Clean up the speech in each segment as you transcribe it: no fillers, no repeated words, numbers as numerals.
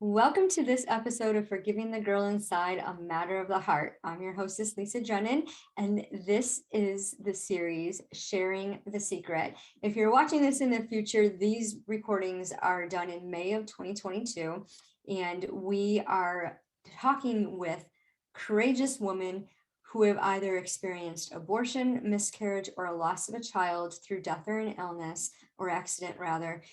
Welcome to this episode of Forgiving the Girl Inside, a Matter of the Heart. I'm your hostess, Lisa Drennan, and this is the series Sharing the Secret. If you're watching this in the future, these recordings are done in May of 2022, and we are talking with courageous women who have either experienced abortion, miscarriage, or a loss of a child through death or an illness, or accident rather,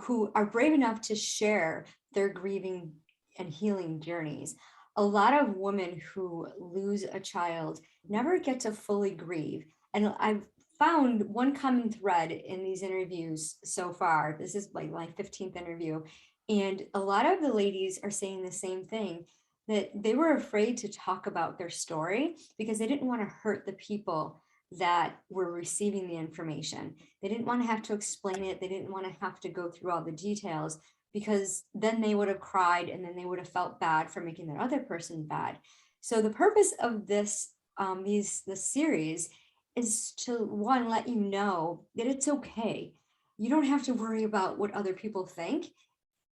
who are brave enough to share their grieving and healing journeys. A lot of women who lose a child never get to fully grieve. And I've found one common thread in these interviews so far. This is like my 15th interview. And a lot of the ladies are saying the same thing, that they were afraid to talk about their story because they didn't want to hurt the people that were receiving the information. They didn't want to have to explain it. They didn't want to have to go through all the details, because then they would have cried and then they would have felt bad for making that other person bad. So the purpose of this series is to, one, let you know that it's okay. You don't have to worry about what other people think.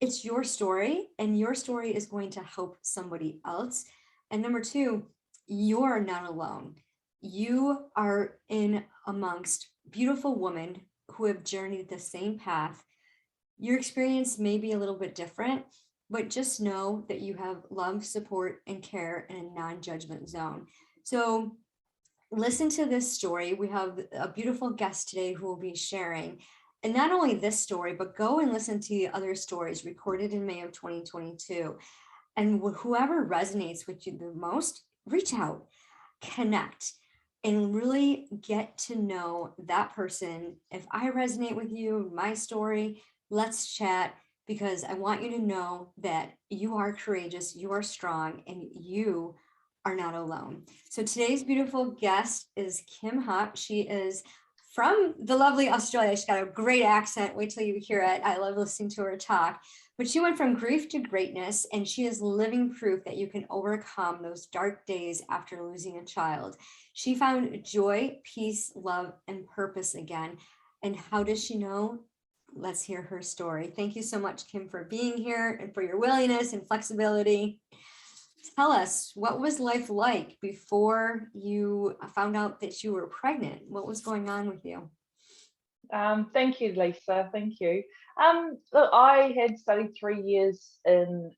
It's your story, and your story is going to help somebody else. And number two, you're not alone. You are in amongst beautiful women who have journeyed the same path. Your experience may be a little bit different, but just know that you have love, support, and care in a non-judgment zone. So listen to this story. We have a beautiful guest today who will be sharing. And not only this story, but go and listen to the other stories recorded in May of 2022. And whoever resonates with you the most, reach out, connect, and really get to know that person. If I resonate with you, my story, let's chat, because I want you to know that you are courageous, you are strong, and you are not alone. So today's beautiful guest is Kym Hape. She is from the lovely Australia. She's got a great accent. Wait till you hear it. I love listening to her talk. But she went from grief to greatness, and she is living proof that you can overcome those dark days after losing a child. She found joy, peace, love, and purpose again. And how does she know? Let's hear her story. Thank you so much, Kym, for being here and for your willingness and flexibility. Tell us, what was life like before you found out that you were pregnant? What was going on with you? Thank you, Lisa. Thank you. Look, I had studied 3 years in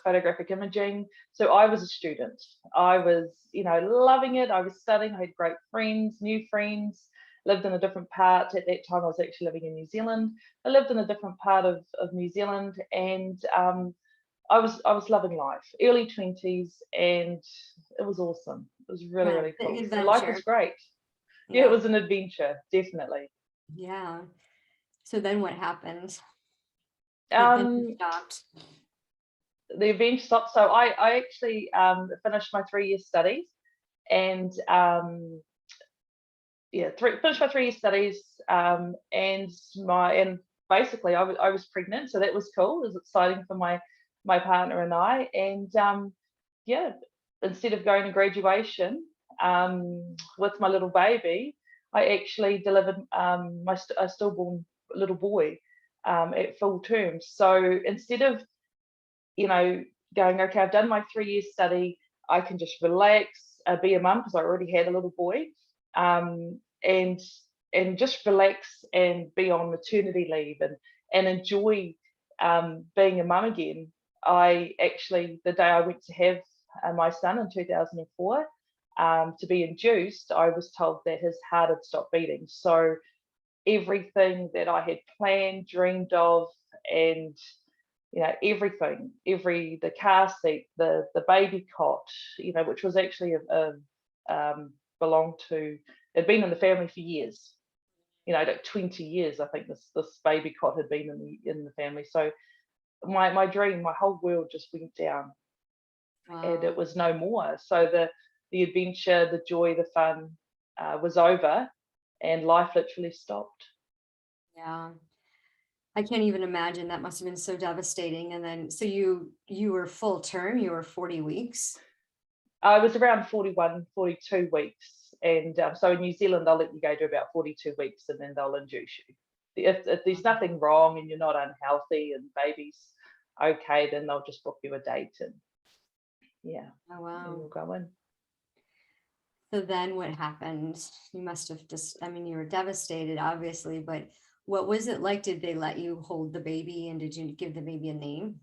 photographic imaging, so I was a student. I was, loving it. I was studying. I had great friends, new friends. Lived in a different part. At that time, I was actually living in New Zealand. I lived in a different part of New Zealand, and I was loving life. Early 20s, and it was awesome. It was really, Yeah, really big cool. So life was adventure. great. Yeah, it Yeah, was an adventure, definitely. yeah. So then what happened? Then you Um, stopped. the event stopped. So I actually finished my 3 year studies, and finished my 3 year studies, and basically I was pregnant, so that was cool. It was exciting for my partner and I, and yeah, instead of going to graduation with my little baby, I actually delivered a stillborn little boy at full term. So instead of going, okay, I've done my 3 year study, I can just relax, be a mum because I already had a little boy, um, and just relax and be on maternity leave and enjoy being a mum again. I actually, the day I went to have my son in 2004 to be induced, I was told that his heart had stopped beating. So everything that I had planned, dreamed of, and everything, the car seat, the baby cot, which was actually belonged to, had been in the family for years, like 20 years. I think this baby cot had been in the family. So my dream, my whole world just went down, and Wow. it was no more. So the adventure, the joy, the fun was over, and life literally stopped. Yeah. I can't even imagine. That must have been so devastating. And then, so you were full term, you were 40 weeks. I was around 41, 42 weeks. And so in New Zealand, they'll let you go to about 42 weeks and then they'll induce you. If there's nothing wrong and you're not unhealthy and babies okay, then they'll just book you a date, and yeah, Oh, you'll wow. go in. So then what happened? You must have just, I mean, you were devastated, obviously, but what was it like? Did they let you hold the baby, and did you give the baby a name?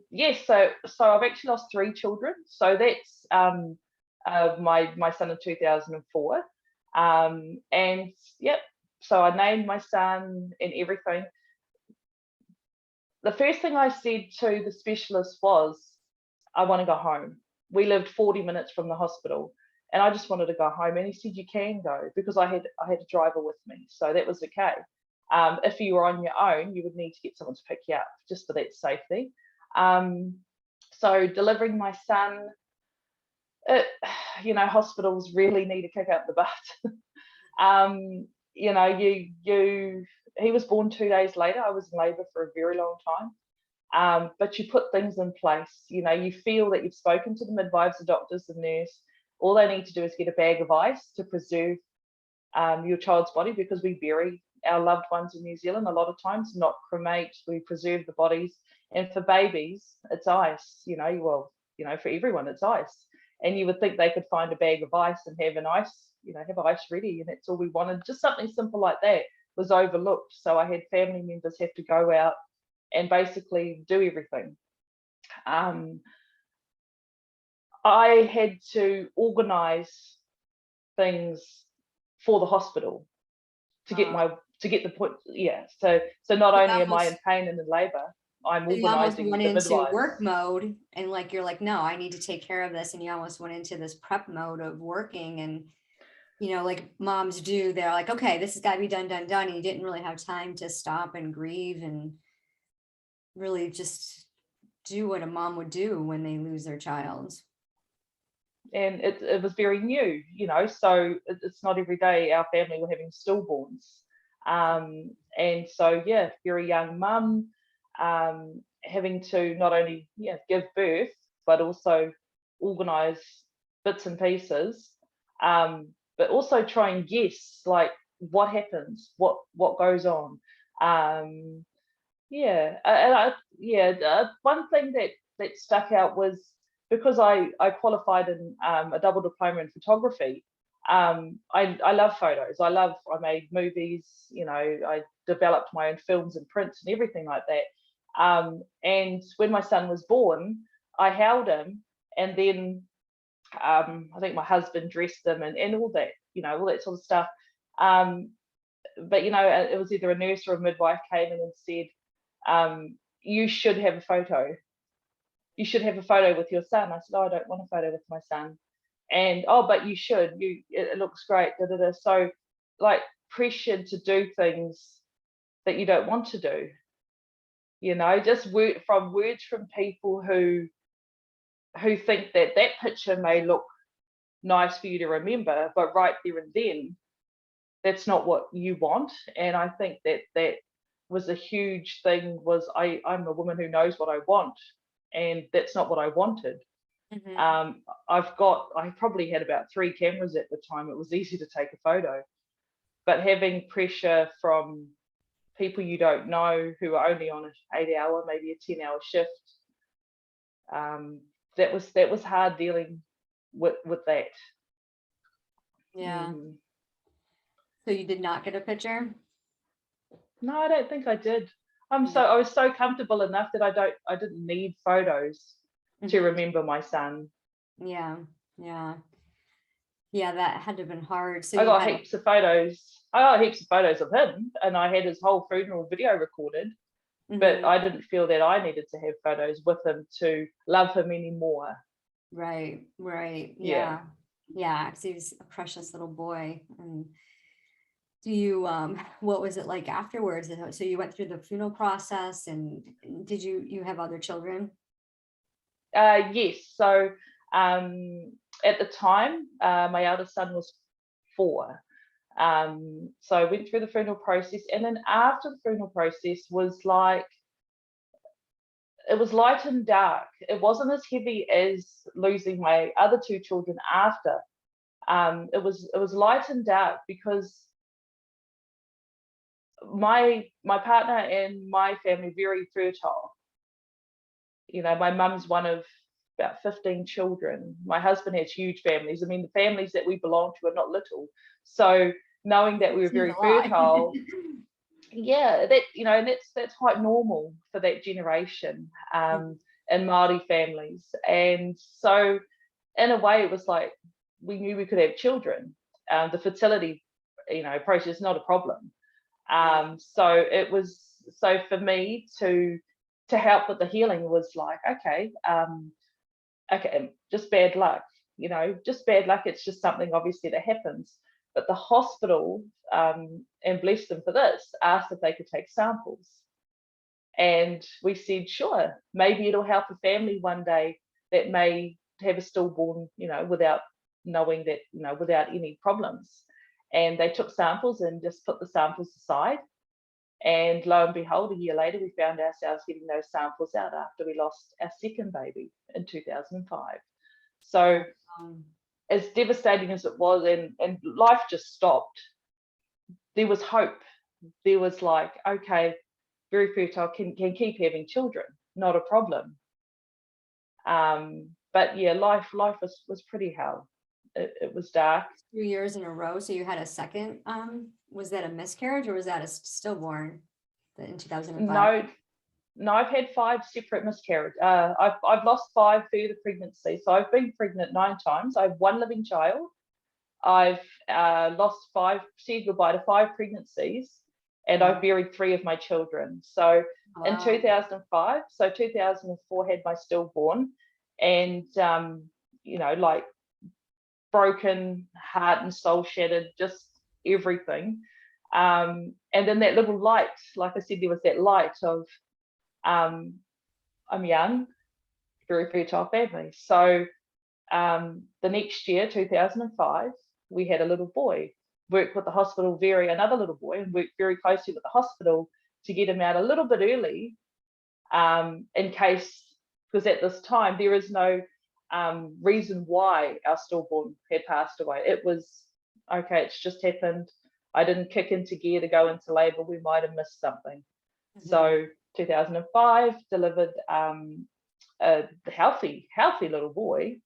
Yes, so I've actually lost 3 children. So that's my son in 2004. And yep, so I named my son and everything. The first thing I said to the specialist was, I want to go home. We lived 40 minutes from the hospital, and I just wanted to go home. And he said, you can go, because I had a driver with me, so that was okay. If you were on your own, you would need to get someone to pick you up, just for that safety. So delivering my son, it, hospitals really need to kick up the butt. You know, he was born 2 days later. I was in labour for a very long time. But you put things in place. You feel that you've spoken to the midwives, the doctors, the nurse. All they need to do is get a bag of ice to preserve your child's body, because we bury our loved ones in New Zealand a lot of times, not cremate. We preserve the bodies. And for babies, it's ice. For everyone, it's ice. And you would think they could find a bag of ice and have have ice ready, and that's all we wanted. Just something simple like that was overlooked. So I had family members have to go out and basically do everything. I had to organise things for the hospital to get the point. Yeah. So not You only am I in almost, pain and in labour, I'm you almost organising went the into midwives. work mode, and like, you're like, no, I need to take care of this. And you almost went into this prep mode of working, and like moms do, they're like, okay, this has got to be done, done, done. And you didn't really have time to stop and grieve and really just do what a mom would do when they lose their child. And it was very new, so it's not every day our family were having stillborns. And so, yeah, very young mum, having to not only give birth, but also organise bits and pieces, but also try and guess, like, what happens, what goes on. One thing that stuck out was, because I qualified in a double diploma in photography. I love photos. I made movies. I developed my own films and prints and everything like that. And when my son was born, I held him, and then I think my husband dressed him and all that, all that sort of stuff. But it was either a nurse or a midwife came in and said, you should have a photo. You should have a photo with your son. I said, oh, I don't want a photo with my son. And, oh, but you should. It looks great. Da, da, da. So, like, pressured to do things that you don't want to do. Just words from people who think that picture may look nice for you to remember, but right there and then, that's not what you want. And I think that was a huge thing. Was I'm a woman who knows what I want, and that's not what I wanted. Mm-hmm. I probably had about 3 cameras at the time. It was easy to take a photo, but having pressure from people you don't know, who are only on an 8-hour, maybe a 10-hour shift, that was hard dealing with that. Yeah. So you did not get a picture? No, I don't think I did. Yeah. I was so comfortable enough that I didn't need photos to remember my son. Yeah. Yeah. Yeah. That had to have been hard. So I you got had, heaps of photos. I got heaps of photos of him, and I had his whole funeral video recorded. But Mhm. I didn't feel that I needed to have photos with him to love him anymore. Right. Right. Yeah. Yeah. Yeah. 'Cause he was a precious little boy. And do you, what was it like afterwards? So you went through the funeral process, and did you have other children? Yes. So at the time, my eldest son was 4. So I went through the funeral process, and then after the funeral process was like, it was light and dark. It wasn't as heavy as losing my other 2 children after. It was light and dark, because my partner and my family very fertile. My mum's one of about 15 children. My husband has huge families. I mean, the families that we belong to are not little. So knowing that we were very fertile, yeah, that and that's quite normal for that generation in Maori families. And so in a way, it was like we knew we could have children. The fertility, process is not a problem. So for me to help with the healing was like, okay, just bad luck, just bad luck. It's just something obviously that happens. But the hospital, and bless them for this, asked if they could take samples. And we said, sure, maybe it'll help a family one day that may have a stillborn, without knowing that, without any problems. And they took samples and just put the samples aside. And lo and behold, a year later, we found ourselves getting those samples out after we lost our second baby in 2005. So as devastating as it was, and life just stopped, there was hope. There was like, okay, very fertile, can keep having children, not a problem. But yeah, life was pretty hell. It was dark. 2 years in a row. So you had a second, was that a miscarriage or was that a stillborn in 2005? No, I've had 5 separate miscarriages. I've lost 5 further pregnancies. So I've been pregnant 9 times. I have 1 living child. I've said goodbye to 5 pregnancies, and I've buried 3 of my children. So in 2005, 2004 had my stillborn, and like broken heart and soul shattered, just everything. And then that little light, like I said, there was that light of I'm young, very fertile family. So the next year, 2005, we had a little boy. Worked with the hospital, another little boy, and worked very closely with the hospital to get him out a little bit early, in case, because at this time there is no reason why our stillborn had passed away. It was okay, it's just happened. I didn't kick into gear to go into labor. We might have missed something. So 2005 delivered a healthy little boy,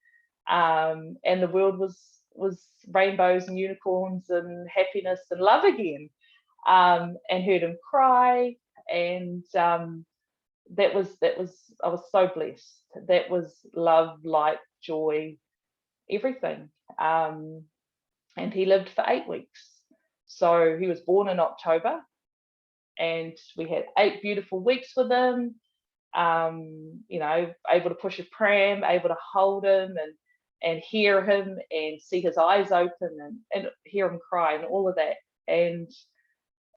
and the world was rainbows and unicorns and happiness and love again, and heard him cry, and that was I was so blessed. That was love, light, joy, everything. And he lived for 8 weeks. So he was born in October, and we had 8 beautiful weeks with him. Able to push a pram, able to hold him and hear him and see his eyes open and hear him cry and all of that. And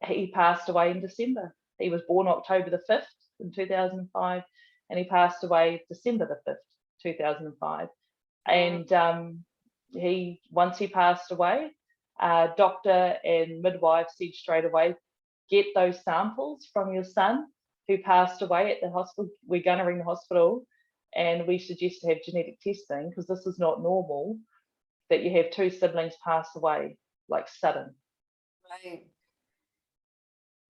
he passed away in December. He was born October the 5th in 2005, and he passed away December the 5th, 2005. And once he passed away, doctor and midwife said straight away, get those samples from your son who passed away at the hospital. We're going to ring the hospital, and we suggest to have genetic testing, because this is not normal that you have 2 siblings pass away like sudden. Right.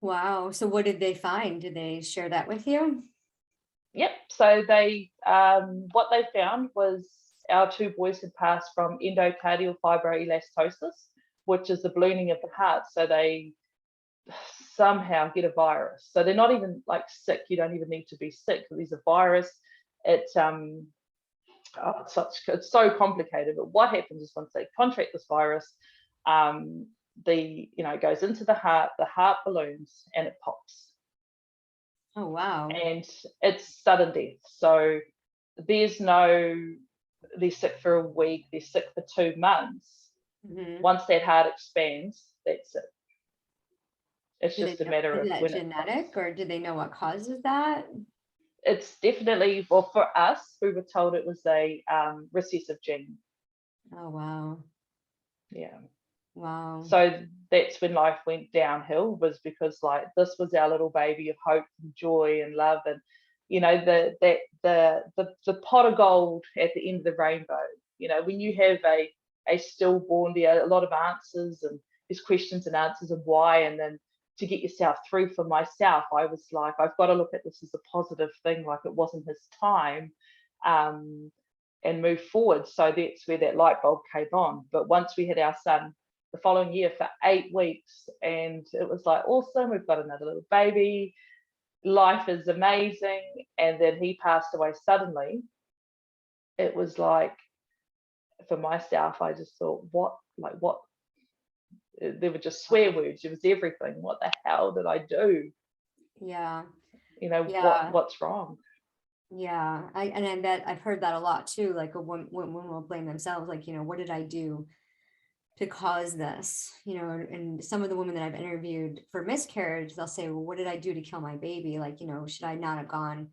Wow. So what did they find? Did they share that with you? Yep. So they what they found was our 2 boys had passed from endocardial fibroelastosis, which is the ballooning of the heart. So they somehow get a virus. So they're not even like sick. You don't even need to be sick. There's a virus. It's so complicated. But what happens is once they contract this virus, it goes into the heart balloons and it pops. Oh wow. And it's sudden death. So they're sick for a week, they're sick for 2 months. Once that heart expands, that's it. It's just a matter of when. Is that genetic, or do they know what causes that? It's definitely, well, for us, we were told it was a recessive gene. Oh wow. Yeah. Wow. So that's when life went downhill, was because like this was our little baby of hope and joy and love, and the pot of gold at the end of the rainbow. When you have a stillborn, there are a lot of answers, and there's questions and answers of why, and then to get yourself through. For myself, I was like, I've got to look at this as a positive thing, like it wasn't his time, and move forward. So that's where that light bulb came on. But once we had our son the following year for 8 weeks, and it was like, awesome, we've got another little baby, life is amazing. And then he passed away suddenly. It was like, for myself, I just thought, what, there were just swear words. It was everything. What the hell did I do? Yeah. What's wrong? Yeah. And I bet I've heard that a lot too. Like when women will blame themselves, like, what did I do to cause this? And some of the women that I've interviewed for miscarriage, they'll say, well, what did I do to kill my baby? Like, should I not have gone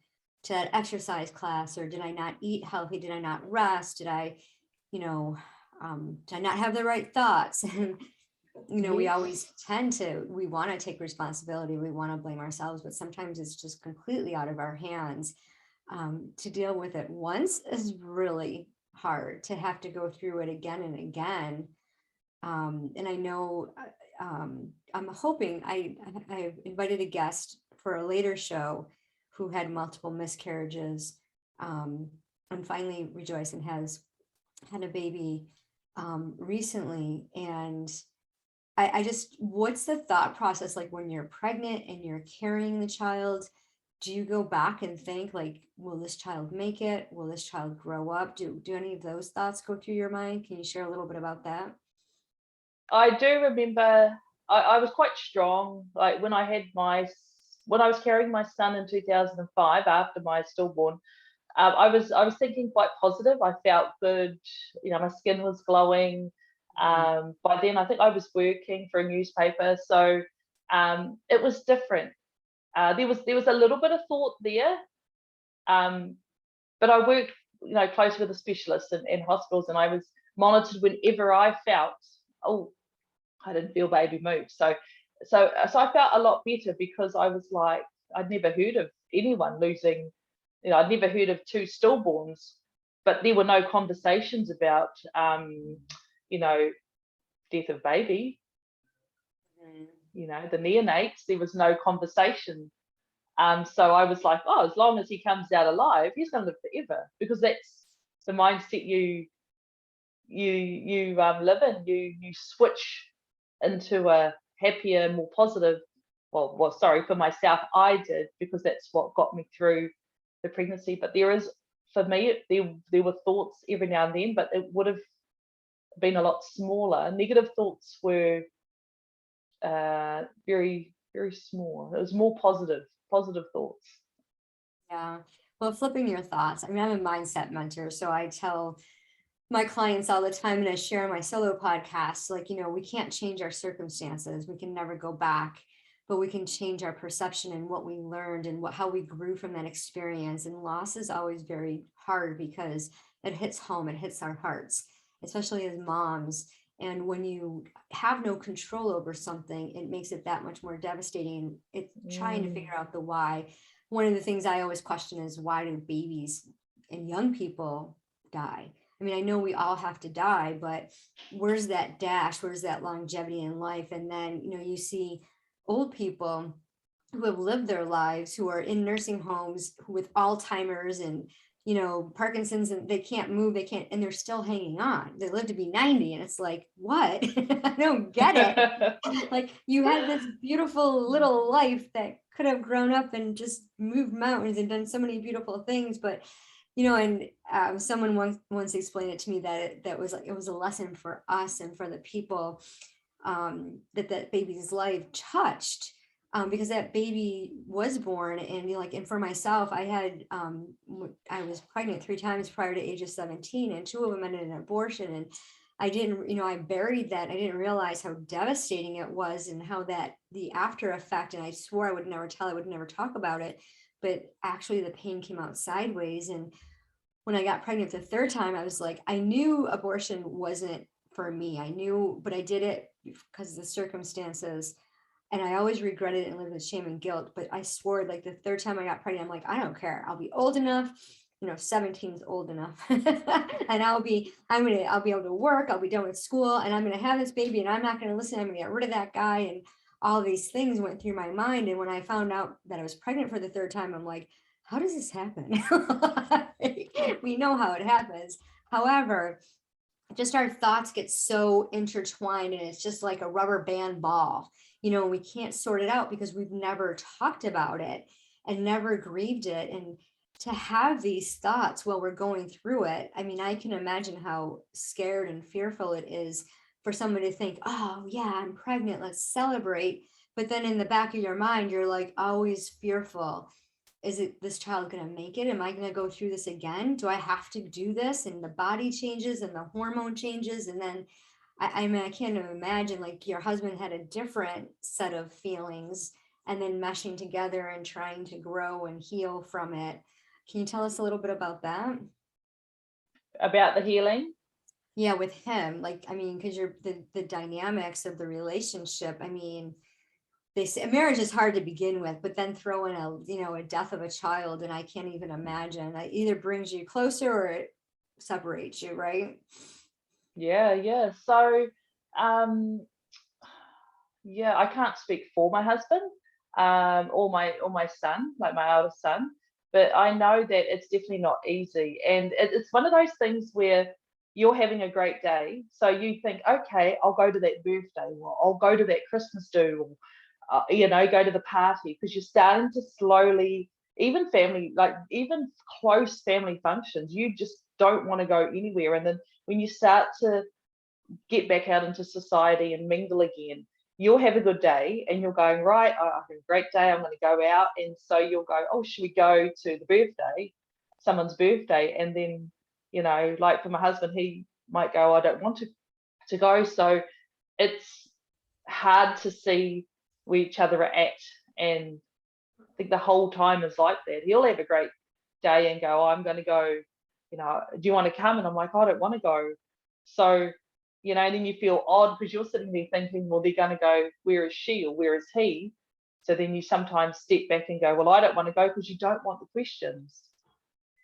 to that exercise class, or did I not eat healthy? Did I not rest? Did I not have the right thoughts? And we always we want to take responsibility. We want to blame ourselves, but sometimes it's just completely out of our hands. To deal with it once is really hard. To have to go through it again and again. And I know I'm hoping I've invited a guest for a later show who had multiple miscarriages, and finally rejoiced and has had a baby recently. And I just, what's the thought process like when you're pregnant and you're carrying the child? Do you go back and think like, will this child make it? Will this child grow up? Do any of those thoughts go through your mind? Can you share a little bit about that? I do remember I was quite strong. Like when I was carrying my son in 2005 after my stillborn, I was thinking quite positive. I felt good. My skin was glowing. By then, I think I was working for a newspaper, so it was different. There was a little bit of thought there, but I worked, close with a specialist in hospitals, and I was monitored whenever I felt, oh, I didn't feel baby move. So I felt a lot better, because I was like, I'd never heard of anyone losing. I'd never heard of 2 stillborns, but there were no conversations about, death of baby. The neonates, there was no conversation. So I was like, oh, as long as he comes out alive, he's going to live forever, because that's the mindset you live in. You switch into a happier, more positive. Well, sorry, for myself, I did, because that's what got me through the pregnancy. But for me, there were thoughts every now and then, but it would have been a lot smaller. Negative thoughts were very, very small. It was more positive thoughts. Yeah. Well, flipping your thoughts. I mean, I'm a mindset mentor, so I tell my clients all the time, and I share on my solo podcast, like, we can't change our circumstances. We can never go back, but we can change our perception and what we learned and how we grew from that experience. And loss is always very hard, because it hits home, it hits our hearts, especially as moms. And when you have no control over something, it makes it that much more devastating. It's trying to figure out the why. One of the things I always question is, why do babies and young people die? I mean, I know we all have to die, but where's that dash? Where's that longevity in life? And then, you see old people who have lived their lives, who are in nursing homes with Alzheimer's and, Parkinson's, and they can't move, and they're still hanging on. They live to be 90. And it's like, what? I don't get it. Like, you had this beautiful little life that could have grown up and just moved mountains and done so many beautiful things. But and someone once explained it to me that it was a lesson for us and for the people that baby's life touched, because that baby was born. And and for myself, I was pregnant 3 times prior to age of 17, and 2 of them ended in abortion. And I didn't, I buried that. I didn't realize how devastating it was, and how that the after effect, and I swore I would never talk about it, but actually the pain came out sideways. And when I got pregnant the 3rd time, I was like, I knew abortion wasn't for me. I knew, but I did it because of the circumstances. And I always regretted it and lived with shame and guilt. But I swore, like, the 3rd time I got pregnant, I'm like, I don't care. I'll be old enough. 17 is old enough. And I'll be able to work. I'll be done with school, and I'm going to have this baby, and I'm not going to listen. I'm going to get rid of that guy. And all these things went through my mind. And when I found out that I was pregnant for the third time, I'm like, how does this happen? We know how it happens. However, just our thoughts get so intertwined and it's just like a rubber band ball. We can't sort it out because we've never talked about it and never grieved it. And to have these thoughts while we're going through it, I mean, I can imagine how scared and fearful it is for someone to think, oh yeah, I'm pregnant, let's celebrate. But then in the back of your mind, you're like always fearful. Is it this child going to make it? Am I going to go through this again? Do I have to do this? And the body changes and the hormone changes. And then I mean, I can't even imagine, like, your husband had a different set of feelings and then meshing together and trying to grow and heal from it. Can you tell us a little bit about that? About the healing. Yeah, with him, like, I mean, because you're the dynamics of the relationship. I mean, they say marriage is hard to begin with, but then throw in a death of a child, and I can't even imagine. It either brings you closer or it separates you, right? Yeah. So, um, yeah, I can't speak for my husband, or my son, like my eldest son, but I know that it's definitely not easy, and it's one of those things where you're having a great day, so you think, okay, I'll go to that birthday, or I'll go to that Christmas do, or go to the party, because you're starting to slowly, even family, like even close family functions, you just don't want to go anywhere, and then when you start to get back out into society and mingle again, you'll have a good day and you're going, right, I have a great day, I'm going to go out. And so you'll go, oh, should we go to the birthday, someone's birthday? And then, like for my husband, he might go, I don't want to go. So it's hard to see where each other are at. And I think the whole time is like that. He'll have a great day and go, oh, I'm going to go, do you want to come? And I'm like, I don't want to go. So, and then you feel odd because you're sitting there thinking, well, they're going to go, where is she or where is he? So then you sometimes step back and go, well, I don't want to go, because you don't want the questions,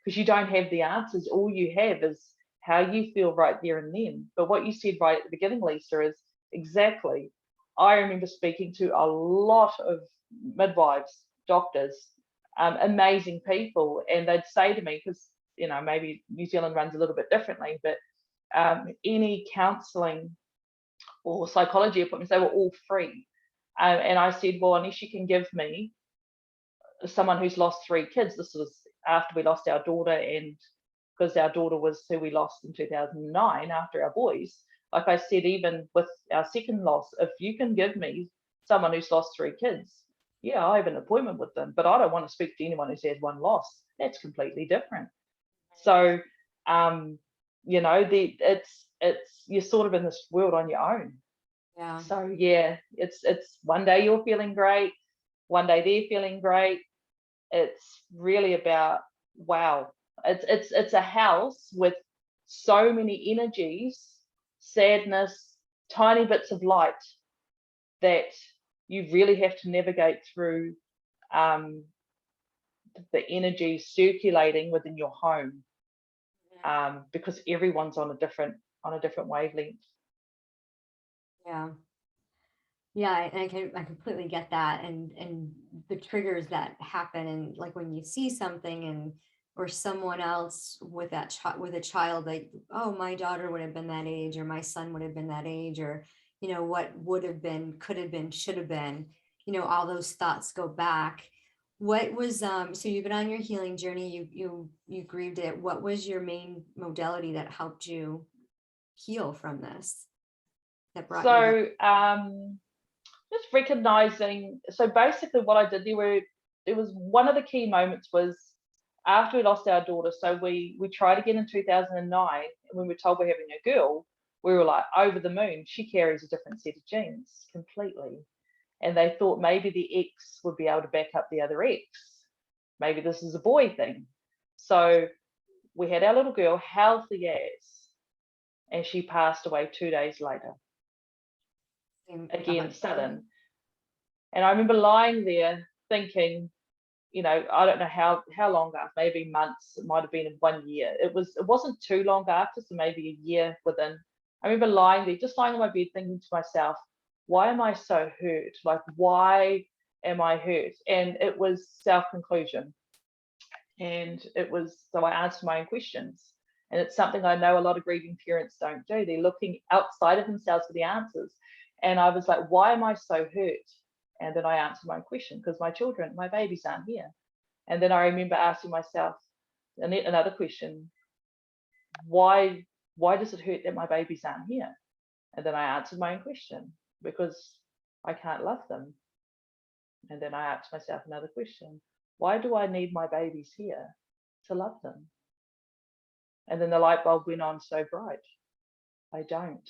because you don't have the answers. All you have is how you feel right there and then. But what you said right at the beginning, Lisa, is exactly. I remember speaking to a lot of midwives, doctors, amazing people, and they'd say to me, because maybe New Zealand runs a little bit differently, but any counselling or psychology appointments, they were all free. And I said, well, unless you can give me someone who's lost 3 kids, this was after we lost our daughter, and because our daughter was who we lost in 2009 after our boys, like I said, even with our second loss, if you can give me someone who's lost 3 kids, yeah, I have an appointment with them, but I don't want to speak to anyone who's had 1 loss. That's completely different. So, it's you're sort of in this world on your own. Yeah. So yeah, it's one day you're feeling great, one day they're feeling great. It's really about, wow. It's a house with so many energies, sadness, tiny bits of light, that you really have to navigate through, the energy circulating within your home, because everyone's on a different wavelength. Yeah. Yeah, and I completely get that, and the triggers that happen, and like when you see something and or someone else with that child, with a child, like, oh, my daughter would have been that age, or my son would have been that age, or what would have been, could have been, should have been, all those thoughts go back. What was so you've been on your healing journey, you grieved it. What was your main modality that helped you heal from this, that brought you So just recognizing, so basically what I did, there was one of the key moments was after we lost our daughter. So we tried again in 2009, and when we were told we're having a girl, we were like over the moon. She carries a different set of genes completely, and they thought maybe the X would be able to back up the other X. Maybe this is a boy thing. So we had our little girl, healthy as, and she passed away 2 days later. Again, sudden. And I remember lying there thinking, I don't know how long after, maybe months, it might have been 1 year. It wasn't too long after, so maybe a year within. I remember lying there, just lying on my bed, thinking to myself, why am I so hurt? Like, why am I hurt? And it was self-conclusion. And it was, so I answered my own questions. And it's something I know a lot of grieving parents don't do. They're looking outside of themselves for the answers. And I was like, why am I so hurt? And then I answered my own question, because my children, my babies aren't here. And then I remember asking myself another question, why does it hurt that my babies aren't here? And then I answered my own question, because I can't love them. And then I asked myself another question, why do I need my babies here to love them? And then the light bulb went on so bright. I don't.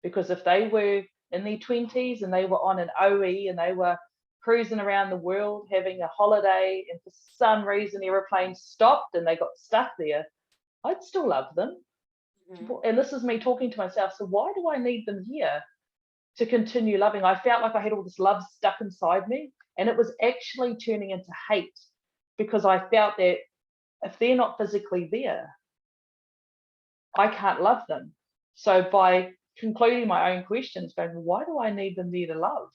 Because if they were in their 20s and they were on an OE and they were cruising around the world having a holiday, and for some reason the airplane stopped and they got stuck there, I'd still love them. Mhm. And this is me talking to myself. So why do I need them here to continue loving? I felt like I had all this love stuck inside me, and it was actually turning into hate, because I felt that if they're not physically there, I can't love them. So by concluding my own questions, going, why do I need them there to love?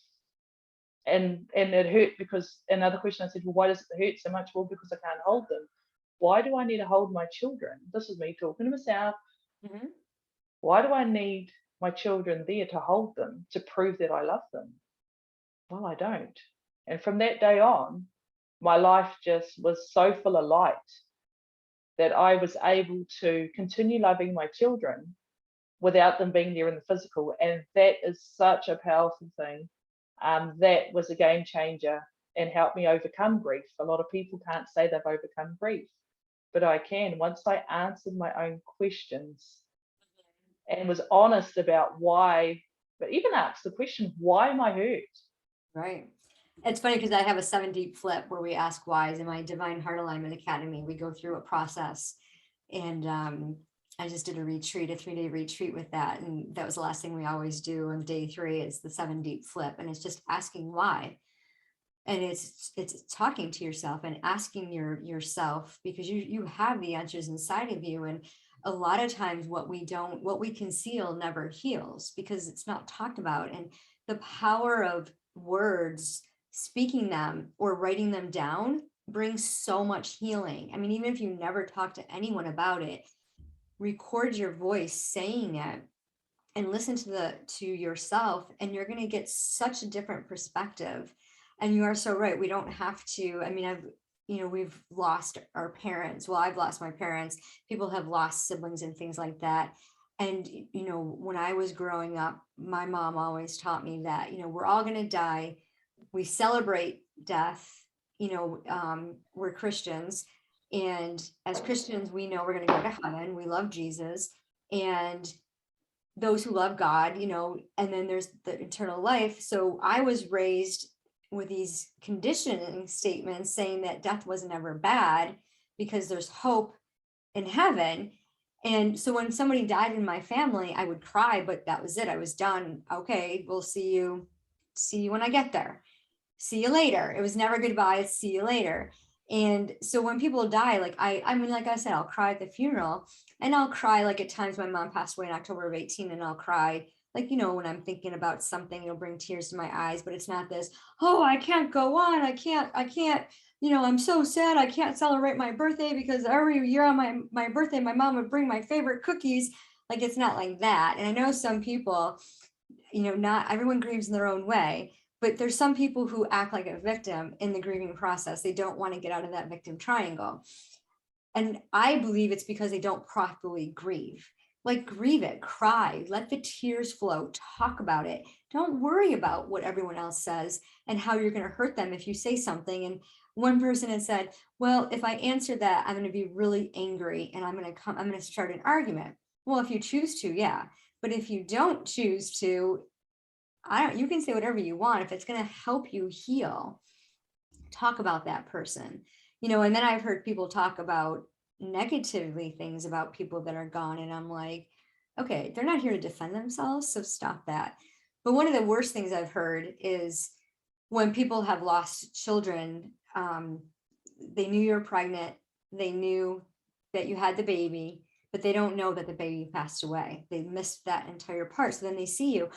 And it hurt, because another question I said, well, why does it hurt so much? Well, because I can't hold them. Why do I need to hold my children? This is me talking to myself. Mhm. Why do I need my children there to hold them, to prove that I love them? Well, I don't. And from that day on, my life just was so full of light that I was able to continue loving my children without them being there in the physical. And that is such a powerful thing. That was a game changer and helped me overcome grief. A lot of people can't say they've overcome grief, but I can. Once I answered my own questions and was honest about why, but even asked the question, why am I hurt? Right. It's funny because I have a 7 deep flip where we ask whys in my Divine Heart Alignment Academy. We go through a process, and I just did a retreat, a 3-day retreat with that. And that was the last thing we always do on day 3 is the 7 deep flip. And it's just asking why. And it's talking to yourself and asking yourself, because you have the answers inside of you. And a lot of times what we conceal never heals, because it's not talked about. And the power of words, speaking them or writing them down, brings so much healing. I mean, even if you never talk to anyone about it, record your voice saying it and listen to yourself, and you're going to get such a different perspective. And you are so right, we don't have to, I mean, we've lost our parents. Well, I've lost my parents. People have lost siblings and things like that. And when I was growing up, my mom always taught me that we're all going to die. We celebrate death. We're Christians, and as Christians we know we're going to go to heaven. We love Jesus, and those who love God, and then there's the eternal life. So I was raised with these conditioning statements saying that death was never bad because there's hope in heaven. And so when somebody died in my family, I would cry, but that was it. I was done. Okay, we'll see you when I get there. See you later. It was never goodbye. It's see you later. And so when people die, like I mean, like I said, I'll cry at the funeral, and I'll cry like at times. My mom passed away in October of 2018, and I'll cry like, when I'm thinking about something, it'll bring tears to my eyes, but it's not this, oh, I can't go on. I can't, I'm so sad. I can't celebrate my birthday because every year on my birthday, my mom would bring my favorite cookies. Like, it's not like that. And I know some people, not everyone grieves in their own way, but there's some people who act like a victim in the grieving process. They don't want to get out of that victim triangle. And I believe it's because they don't properly grieve. Like, grieve it, cry, let the tears flow, talk about it. Don't worry about what everyone else says and how you're going to hurt them if you say something. And one person had said, well, if I answer that, I'm going to be really angry and I'm going to start an argument. Well, if you choose to, yeah. But if you don't choose to, you can say whatever you want. If it's going to help you heal, talk about that person. And then I've heard people talk about negatively things about people that are gone, and I'm like, okay, they're not here to defend themselves, so stop that. But one of the worst things I've heard is when people have lost children. They knew you're pregnant, they knew that you had the baby, but they don't know that the baby passed away. They missed that entire part. So then they see you,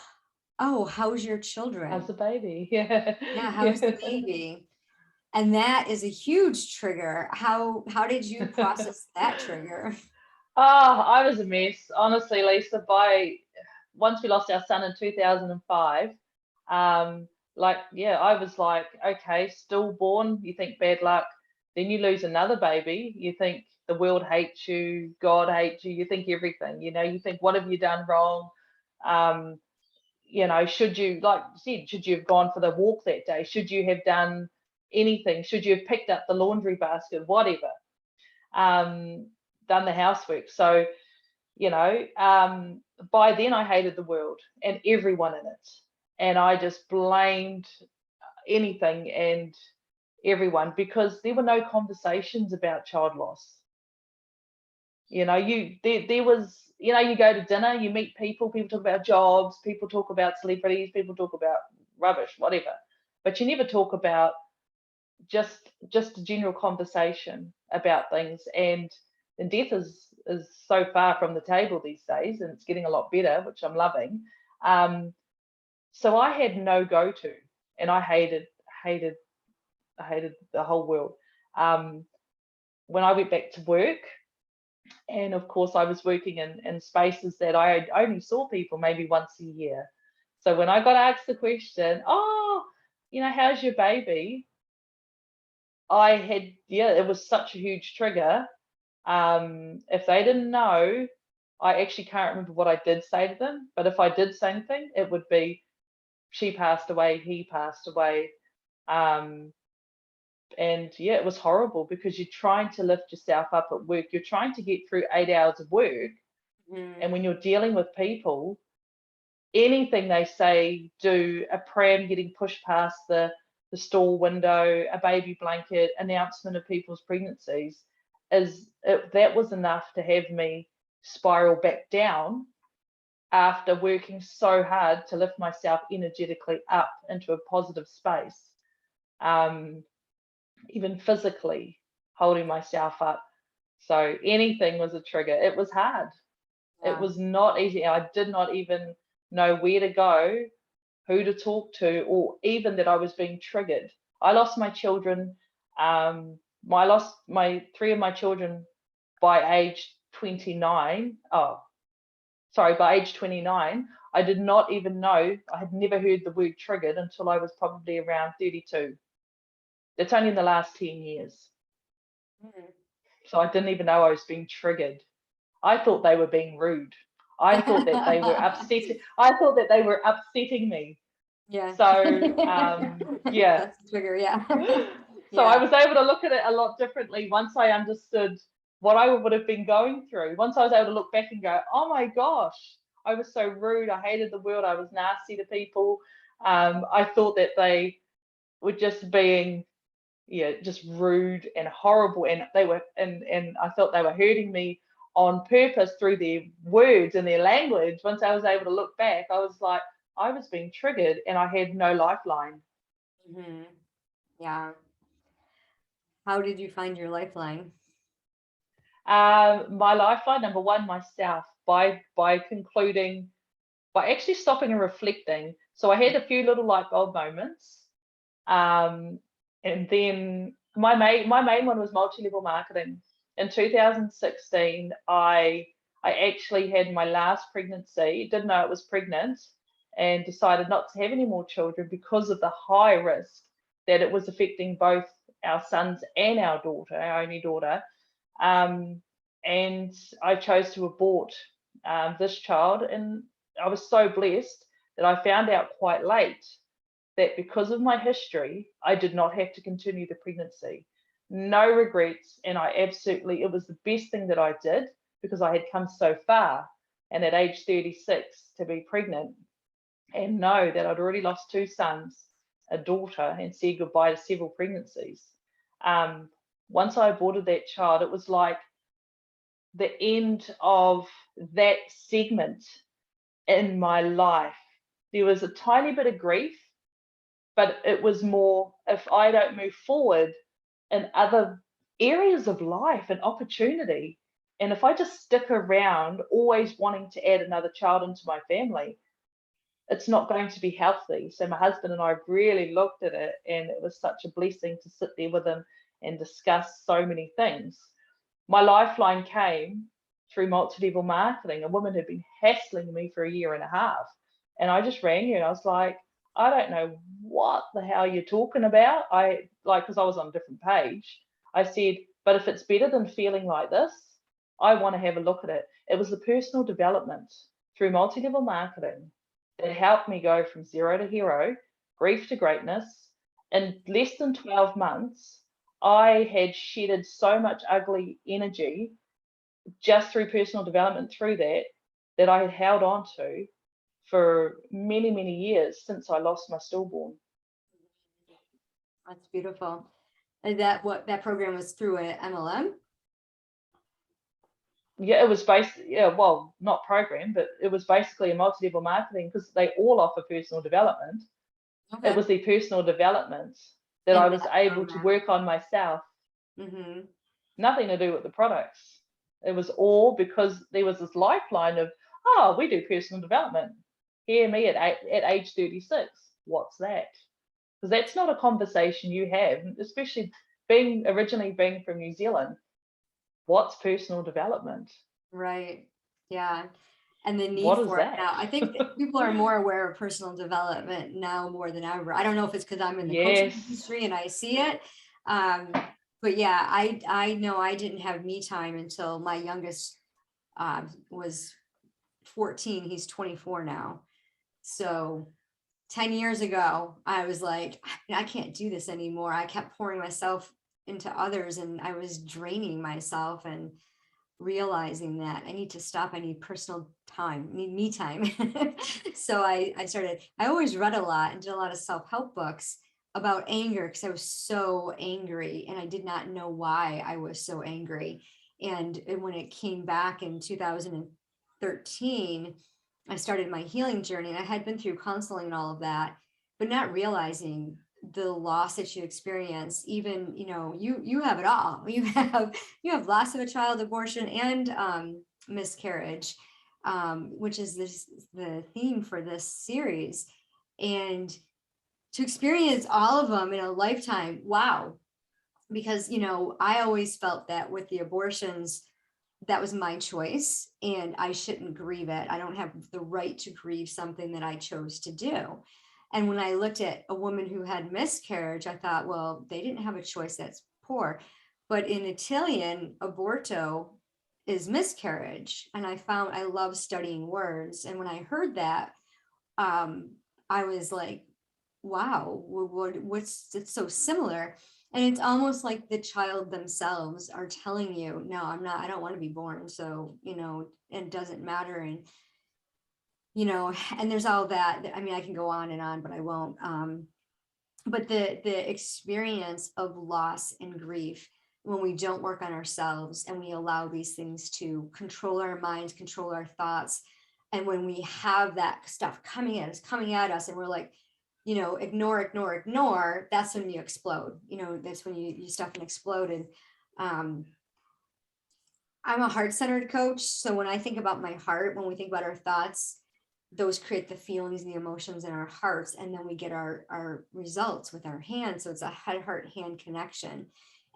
Oh, how's your How's children? the baby? Yeah. Yeah, how's the Yeah. baby? And that is a huge trigger. How did you process that trigger? Oh, I was a mess, honestly, Lisa. By once we lost our son in 2005, yeah, I was like, okay, stillborn, you think bad luck, then you lose another baby, you think the world hates you, God hates you, you think everything, you think, what have you done wrong? Um, should you, like you said, should you have gone for the walk that day? Should you have done anything? Should you have picked up the laundry basket? Whatever. Um, done the housework. So, by then I hated the world and everyone in it. And I just blamed anything and everyone because there were no conversations about child loss. There was, you go to dinner, you meet people talk about jobs, people talk about celebrities, people talk about rubbish, whatever. But you never talk about just a general conversation about things. And death is so far from the table these days, and it's getting a lot better, which I'm loving. So I had no go-to, and I hated hated the whole world. um, when I went back to work, and of course I was working in spaces that I only saw people maybe once a year. So when I got asked the question, oh, how's your baby, it was such a huge trigger. If they didn't know, I actually can't remember what I did say to them, but if I did say anything, it would be, she passed away, he passed away. Um, and yeah, it was horrible because you're trying to lift yourself up at work. You're trying to get through 8 hours of work. And Mhm. when you're dealing with people, anything they say, do, a pram getting pushed past the store window, a baby blanket, announcement of people's pregnancies, that was enough to have me spiral back down after working so hard to lift myself energetically up into a positive space. Um, Even physically holding myself up. So anything was a trigger. It was hard. It Yeah. was not easy. I did not even know where to go, who to talk to, or even that I was being triggered. I lost my children. I lost my three of my children by age 29. Oh, sorry, by age 29. I did not even know. I had never heard the word triggered until I was probably around 32. It's only in the last 10 years. Mhm. So I didn't even know I was being triggered. I thought they were being rude. I thought that they were upsetting. I thought that they were upsetting me. Yeah. So yeah. That's a trigger, yeah. So I Yeah. was able to look at it a lot differently once I understood what I would have been going through. Once I was able to look back and go, oh my gosh, I was so rude. I hated the world. I was nasty to people. I thought that they were just being, yeah, just rude and horrible, and I felt they were hurting me on purpose through their words and their language. Once I was able to look back, I was like, I was being triggered and I had no lifeline. Mhm. Yeah. How did you find your lifeline? My lifeline, number one, myself, by concluding, by actually stopping and reflecting. So I had a few little light bulb moments. And then my main one was multi-level marketing. In 2016, I actually had my last pregnancy, didn't know it was pregnant, and decided not to have any more children because of the high risk that it was affecting both our sons and our daughter, our only daughter. Um, and I chose to abort this child, and I was so blessed that I found out quite late that because of my history, I did not have to continue the pregnancy. No regrets. And it was the best thing that I did because I had come so far. And at age 36, to be pregnant and know that I'd already lost two sons, a daughter, and said goodbye to several pregnancies. Um, Once I aborted that child, it was like the end of that segment in my life. There was a tiny bit of grief, but it was more, if I don't move forward in other areas of life and opportunity, and if I just stick around always wanting to add another child into my family, it's not going to be healthy. So my husband and I really looked at it, and it was such a blessing to sit there with him and discuss so many things. My lifeline came through multi-level marketing. A woman had been hassling me for a year and a half. And I just rang her and I was like, I don't know what the hell you're talking about. Because I was on a different page. I said, but if it's better than feeling like this, I want to have a look at it. It was the personal development through multi-level marketing that helped me go from zero to hero, grief to greatness. In less than 12 months, I had shedded so much ugly energy just through personal development through that I had held on to for many, many years since I lost my stillborn. That's beautiful. And that program was through an MLM? Yeah, it was well, not program, but it was basically a multi-level marketing, because they all offer personal development. Okay. It was the personal development that I was able to work on myself. Mm-hmm. Nothing to do with the products. It was all because there was this lifeline of, oh, we do personal development. Hear me at age 36. What's that? Because that's not a conversation you have, especially originally being from New Zealand. What's personal development? Right. Yeah. And the need What is for it that? now. I think that people are more aware of personal development now more than ever. I don't know if it's because I'm in the coaching Yes. industry and I see it. But yeah, I know I didn't have me time until my youngest was 14. He's 24 now. So 10 years ago, I was like, I can't do this anymore. I kept pouring myself into others and I was draining myself and realizing that I need to stop. I need personal time, I need me time. So I always read a lot and did a lot of self-help books about anger because I was so angry and I did not know why I was so angry. And when it came back in 2013, I started my healing journey and I had been through counseling and all of that, but not realizing the loss that you experience. Even, you have it all. You have loss of a child, abortion, and miscarriage, which is the theme for this series. And to experience all of them in a lifetime, wow. Because, I always felt that with the abortions, that was my choice and I shouldn't grieve it. I don't have the right to grieve something that I chose to do. And when I looked at a woman who had miscarriage, I thought, well, they didn't have a choice. That's poor. But in Italian, aborto is miscarriage. And I love studying words. And when I heard that, I was like, wow, it's so similar. And it's almost like the child themselves are telling you, no, I don't want to be born. So, it doesn't matter. And, and there's all that. I mean, I can go on and on, but I won't. But the experience of loss and grief, when we don't work on ourselves and we allow these things to control our minds, control our thoughts. And when we have that stuff coming at us, and we're like, ignore, that's when you explode. That's when you stuff and explode. And I'm a heart-centered coach. So when I think about my heart, when we think about our thoughts, those create the feelings and the emotions in our hearts. And then we get our results with our hands. So it's a heart-hand connection.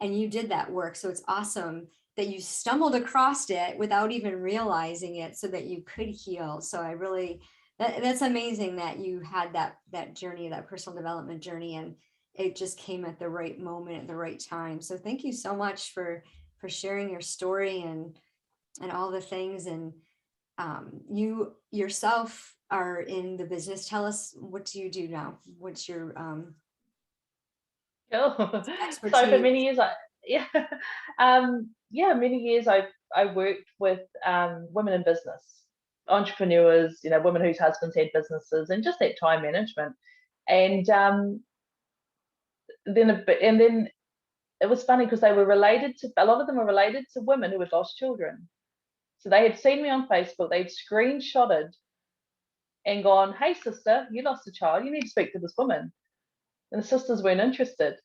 And you did that work. So it's awesome that you stumbled across it without even realizing it so that you could heal. So I really, that's amazing that you had that journey, that personal development journey, and it just came at the right moment at the right time. So thank you so much for sharing your story and all the things. And you yourself are in the business. Tell us, what do you do now? What's your Cool. So for expertise? many years, many years I worked with women in business, entrepreneurs, women whose husbands had businesses, and just that time management. And then it was funny because a lot of them were related to women who had lost children. So they had seen me on Facebook, they'd screenshotted and gone, "Hey sister, you lost a child, you need to speak to this woman." And the sisters weren't interested.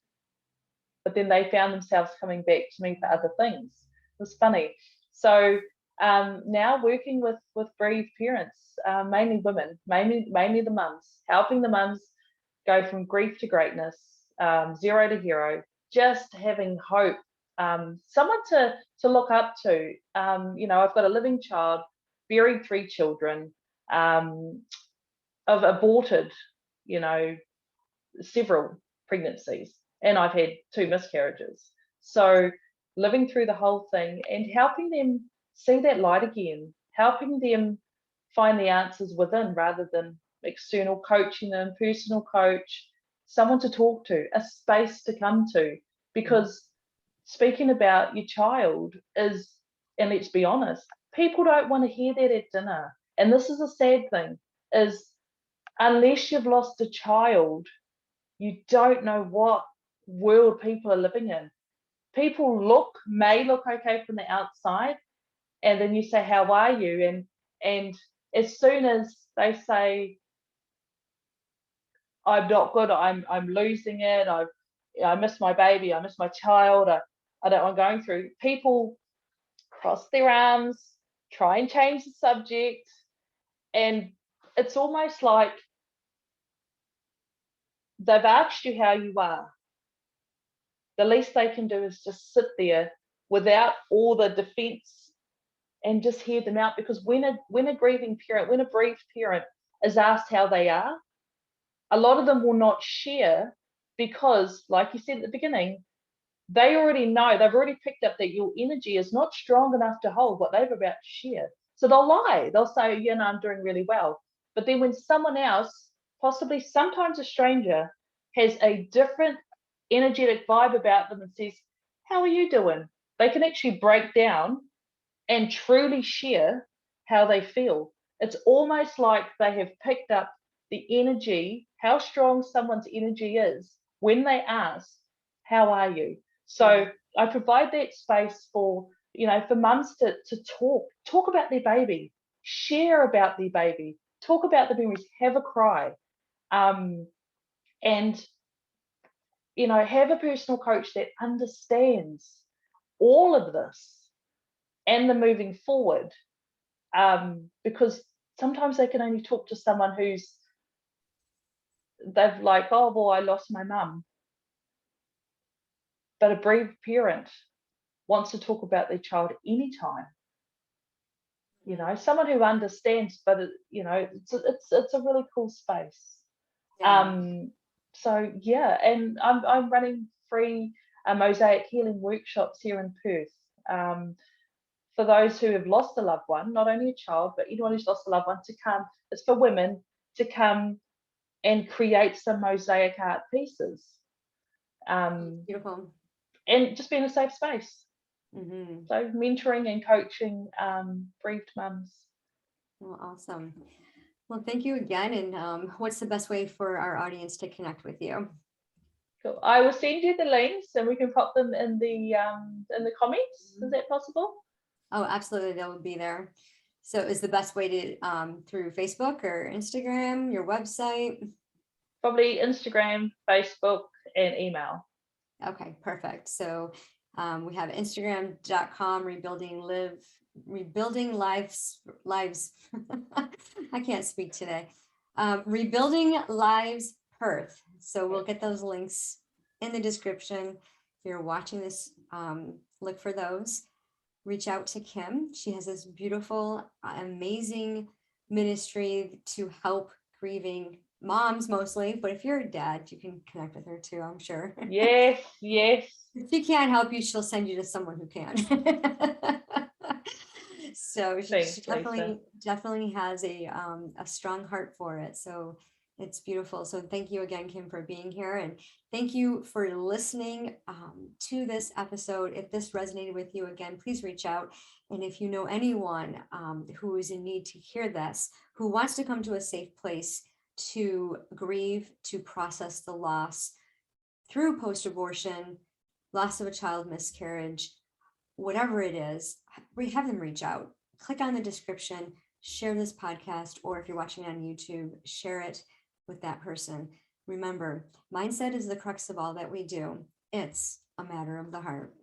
But then they found themselves coming back to me for other things. It was funny. So now working with bereaved parents, mainly women, mainly the mums, helping the mums go from grief to greatness, zero to hero, just having hope, someone to look up to. I've got a living child, buried 3 children, I've aborted, several pregnancies, and I've had 2 miscarriages. So living through the whole thing and helping them see that light again, helping them find the answers within rather than external coaching them, personal coach, someone to talk to, a space to come to. Because speaking about your child is, and let's be honest, people don't want to hear that at dinner. And this is a sad thing, is unless you've lost a child, you don't know what world people are living in. People may look okay from the outside, and then you say, how are you? And as soon as they say, I'm not good, I'm losing it, I miss my baby, I miss my child, I don't want going through, people cross their arms, try and change the subject, and it's almost like they've asked you how you are. The least they can do is just sit there without all the defense and just hear them out. Because when a grieving parent, when a bereaved parent is asked how they are, a lot of them will not share because, like you said at the beginning, they already know, they've already picked up that your energy is not strong enough to hold what they're about to share. So they'll lie. They'll say, I'm doing really well. But then when someone else, possibly sometimes a stranger, has a different energetic vibe about them and says, how are you doing? They can actually break down and truly share how they feel. It's almost like they have picked up the energy, how strong someone's energy is when they ask, how are you? So I provide that space for, for mums to talk about their baby, share about their baby, talk about the memories, have a cry, and have a personal coach that understands all of this and the moving forward, because sometimes they can only talk to someone they've like, oh, well, I lost my mum. But a bereaved parent wants to talk about their child anytime. Someone who understands, but it's a really cool space. Yeah. So yeah, and I'm running free mosaic healing workshops here in Perth. For those who have lost a loved one, not only a child, but anyone who's lost a loved one to come. It's for women to come and create some mosaic art pieces. Beautiful. And just be in a safe space. So mentoring and coaching bereaved mums. Well, awesome. Well, thank you again. And what's the best way for our audience to connect with you? Cool. I will send you the links and we can pop them in the comments. Is that possible? Oh, absolutely. That would be there. So is the best way to through Facebook or Instagram, your website? Probably Instagram, Facebook, and email. Okay, perfect. So we have Instagram.com, rebuilding lives. I can't speak today. Rebuilding Lives Perth. So we'll get those links in the description. If you're watching this, look for those. Reach out to Kym. She has this beautiful, amazing ministry to help grieving moms mostly, but if you're a dad, you can connect with her too, I'm sure. Yes. If she can't help you, she'll send you to someone who can. So she definitely has a strong heart for it. So it's beautiful. So thank you again, Kym, for being here. And thank you for listening to this episode. If this resonated with you, again, please reach out. And if you know anyone who is in need to hear this, who wants to come to a safe place to grieve, to process the loss through post-abortion, loss of a child, miscarriage, whatever it is, have them reach out. Click on the description, share this podcast, or if you're watching on YouTube, share it with that person. Remember, mindset is the crux of all that we do. It's a matter of the heart.